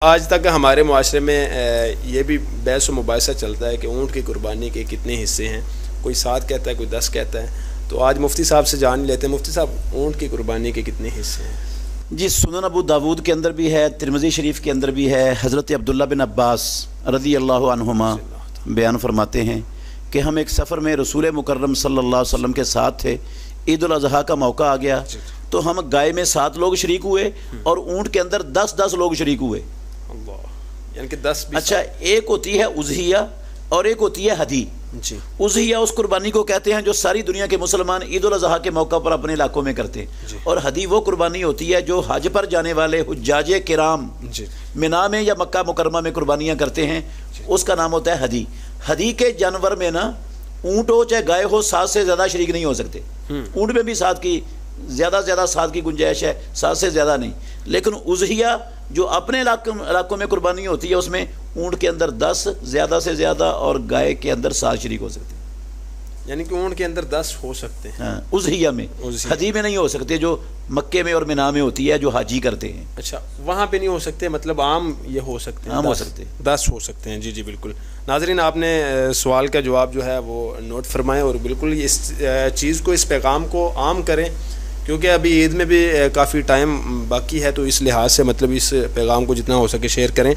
आज तक हमारे मुआशरे में ये भी बहस व मुबाहिसा चलता है कि ऊँट की कुर्बानी के कितने हिस्से हैं। कोई 7 कहता है, कोई 10 कहता है। तो आज मुफ्ती साहब से जान लेते हैं, मुफ्ती साहब ऊँट की कुर्बानी के कितने हिस्से हैं? जी, सुनन अबू दाऊद के अंदर भी है, तिरमिज़ी शरीफ के अंदर भी है। हज़रत अब्दुल्ला बिन अब्बास रज़ी अल्लाहु अन्हुमा बयान फरमाते हैं कि हम एक सफ़र में रसूल मुकर्रम सल्लल्लाहु अलैहि वसल्लम के साथ थे। ईद उल अज़हा का मौका आ गया तो हम गाय में 7 लोग शरीक हुए और ऊँट के अंदर 10-10 लोग शरीक हुए। यानी कि 10 अच्छा, एक होती है उज़हिया और एक होती है हदी। जी, उज़हिया उस कुर्बानी को कहते हैं जो सारी दुनिया के मुसलमान ईद उल अज़हा के मौका पर अपने इलाकों में करते हैं। और हदी वो कुर्बानी होती है जो हज पर जाने वाले हुज्जाजे किराम मिना में या मक्का मुकरमा में कुर्बानियाँ करते हैं, उसका नाम होता है हदी। हदी के जानवर में ना ऊँट हो चाहे गाय हो 7 से ज़्यादा शरीक नहीं हो सकते। ऊँट में भी 7 की ज़्यादा से ज़्यादा 7 की गुंजाइश है, 7 से ज़्यादा नहीं। लेकिन उज़हिया जो अपने इलाकों में कुर्बानी होती है उसमें ऊँट के अंदर 10 ज़्यादा से ज़्यादा और गाय के अंदर 7 शरीक हो सकते हैं। यानी कि ऊँट के अंदर 10 हो सकते हैं। हाँ, उज़हिया में, हदी में नहीं हो सकते, जो मक्के में और मिना में होती है, जो हाजी करते हैं। अच्छा, वहाँ पे नहीं हो सकते, मतलब आम ये हो सकते हैं, आम हो सकते हैं, 10 हो सकते हैं। जी जी बिल्कुल। नाज़रीन, आपने सवाल का जवाब जो है वो नोट फरमाएं और बिल्कुल इस चीज़ को, इस पैगाम को आम करें, क्योंकि अभी ईद में भी काफ़ी टाइम बाकी है। तो इस लिहाज से मतलब इस पैगाम को जितना हो सके शेयर करें।